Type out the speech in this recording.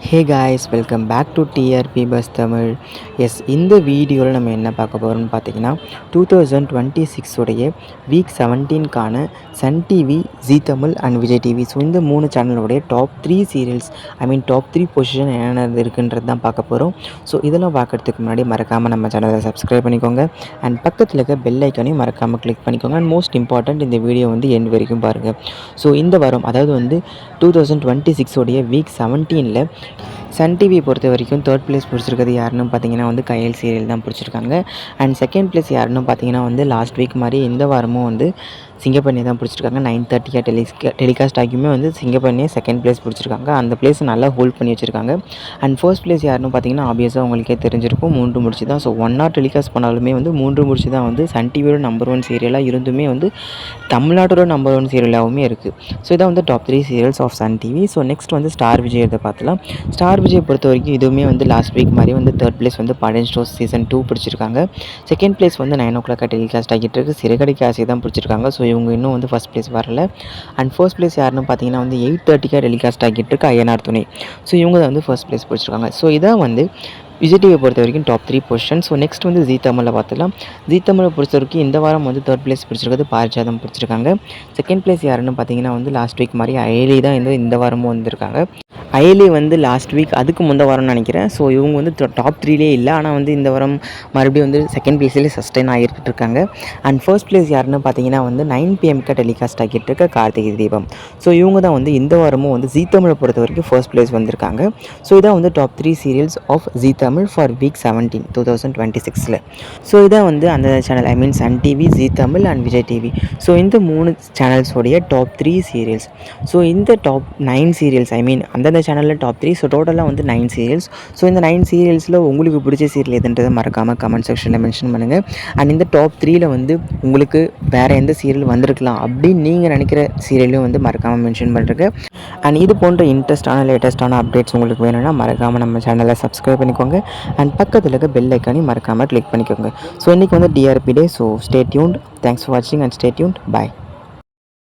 Hey guys, welcome back to TRP buzz Tamil. Yes, இந்த வீடியோவில் நம்ம என்ன பார்க்க போகிறோம்னு பார்த்தீங்கன்னா 2026 உடைய வீக் 17க்கான Sun TV, Zee Tamil and Vijay TV. So இந்த 3 சேனலுடைய டாப் 3 சீரியல்ஸ், டாப் 3 பொசிஷன் என்னென்ன இருக்குன்றது தான் பார்க்க போகிறோம். ஸோ இதெல்லாம் பார்க்குறதுக்கு முன்னாடி மறக்காமல் நம்ம சேனலை சப்ஸ்கிரைப் பண்ணிக்கோங்க அண்ட் பக்கத்தில் இருக்க பெல் ஐக்கானையும் மறக்காமல் கிளிக் பண்ணிக்கோங்க. அண்ட் மோஸ்ட் இம்பார்ட்டண்ட், இந்த வீடியோ வந்து எண்ட் வரைக்கும் பாருங்கள். ஸோ இந்த வாரம், அதாவது வந்து 2026 உடைய வீக் 17ல் சன் டிவியை பொறுத்த வரைக்கும் தேர்ட் பிளேஸ் பிடிச்சிருக்கிறது யாருன்னு பார்த்தீங்கன்னா வந்து கயல் சீரியல் தான் பிடிச்சிருக்காங்க. அண்ட் செகண்ட் பிளேஸ் யாருன்னு பார்த்தீங்கன்னா வந்து லாஸ்ட் வீக் மாதிரி இந்த வாரமும் வந்து சிங்கப்பண்ணி தான் பிடிச்சிருக்காங்க. 9:30 டெலிகாஸ்ட் ஆகியுமே வந்து சிங்கப்பண்ணியை செகண்ட் பிளேஸ் பிடிச்சிருக்காங்க. அந்த பிளேஸை நல்லா ஹோல்ட் பண்ணி வச்சுருக்காங்க. அண்ட் ஃபர்ஸ்ட் பிளேஸ் யாருன்னு பார்த்தீங்கன்னா ஆப்வியஸாக உங்களுக்கே தெரிஞ்சிருக்கும், 3 முடிச்சு தான். ஸோ 1 hour டெலிகாஸ்ட் பண்ணாலுமே வந்து 3 முடிச்சு தான் வந்து சன் டிவியோட நம்பர் 1 சீரியலாக இருந்துமே வந்து தமிழ்நாட்டோட நம்பர் 1 சீரியலாகவுமே இருக்குது. ஸோ இதான் வந்து top 3 serials of Sun TV. So next வந்து ஸ்டார் விஜய் இதை பார்த்துலாம். ஸ்டார் விஜய் பொறுத்த வரைக்கும் இதுவுமே வந்து லாஸ்ட் வீக் மாதிரி வந்து தேர்ட் பிளேஸ் வந்து பாண்டியன் ஸ்டோர்ஸ் சீசன் 2 பிடிச்சிருக்காங்க. செகண்ட் பிளேஸ் வந்து 9 o'clock டெலிகாஸ்ட் ஆகிட்டு இருக்கு சிறுகடிக்கு ஆசை தான் பிடிச்சிருக்காங்க. ஸோ இவங்க இன்னும் வந்து ஃபஸ்ட் பிளேஸ் வரல. அண்ட் ஃபர்ஸ்ட் பிளேஸ் யாருன்னு பார்த்தீங்கன்னா வந்து 8:30 டெலிகாஸ்ட் ஆகிட்டு இருக்கு ஐயனார் துணை. ஸோ இவங்க தான் வந்து ஃபர்ஸ்ட் பிளேஸ் பிடிச்சிருக்காங்க. ஸோ இதான் வந்து விஜய் டிவியை பொறுத்த வரைக்கும் டாப் 3 பொசிஷன். ஸோ நெக்ஸ்ட் வந்து ஜீ தமிழில் பார்த்துலாம். ஜீ தமிழை பொறுத்த வரைக்கும் இந்த வாரம் வந்து தேர்ட் பிளேஸ் பிடிச்சிருக்கிறது பாரிஜாதம் பிடிச்சிருக்காங்க. செகண்ட் பிளேஸ் யாருன்னு பார்த்தீங்கன்னா வந்து லாஸ்ட் வீக் மாதிரி அயலி தான் இந்த வாரமும் வந்திருக்காங்க. அயலி வந்து லாஸ்ட் வீக் அதுக்கு முந்த வாரம்னு நினைக்கிறேன். ஸோ இவங்க வந்து டாப் 3லே இல்லை. ஆனால் வந்து இந்த வாரம் மறுபடியும் வந்து செகண்ட் பிளேஸ்லேயே சஸ்டெயின் ஆகிட்டு இருக்காங்க. அண்ட் ஃபர்ஸ்ட் பிளேஸ் யாருன்னு பார்த்தீங்கன்னா வந்து 9 PM டெலிகாஸ்ட் ஆகிட்டு இருக்க கார்த்திகை தீபம். ஸோ இவங்க தான் வந்து இந்த வாரமும் வந்து ஜீ தமிழை பொறுத்த வரைக்கும் ஃபர்ஸ்ட் பிளேஸ் வந்திருக்காங்க. ஸோ இதான் வந்து top 3 serials of Zee Tamil for week 17 2026. So இதான் வந்து அந்த channel, Sun TV, Zee Tamil and Vijay TV. So இந்த 3 சேனல்ஸோடைய டாப் 3 சீரியல்ஸ். ஸோ இந்த டாப் 9 சீரியல்ஸ், அந்தந்த சேனலில் டாப் 3. ஸோ டோட்டலாக வந்து 9 சீரியல்ஸ். ஸோ இந்த 9 சீரியல்ஸில் உங்களுக்கு பிடிச்ச சீரியல் எதுன்றதை மறக்காமல் கமெண்ட் செக்ஷனில் மென்ஷன் பண்ணுங்கள். அண்ட் இந்த டாப் 3ல் வந்து உங்களுக்கு வேறு எந்த சீரியல் வந்திருக்கலாம் அப்படின்னு நீங்கள் நினைக்கிற சீரியலையும் வந்து மறக்காமல் மென்ஷன் பண்ணுறேங்க. அண்ட் இது போன்ற லேட்டஸ்ட்டான அப்டேட்ஸ் உங்களுக்கு வேணும்னா மறக்காமல் நம்ம சேனலை சப்ஸ்கிரைப் பண்ணிக்கோங்க. அண்ட் பக்கத்தில் இருக்க பெல் ஐக்கானையும் மறக்காமல் கிளிக் பண்ணிக்கோங்க. ஸோ இன்றைக்கி வந்து TRP day. So stay tuned. Thanks for வாட்சிங் அண்ட் ஸ்டே டியூன்ட். பாய்.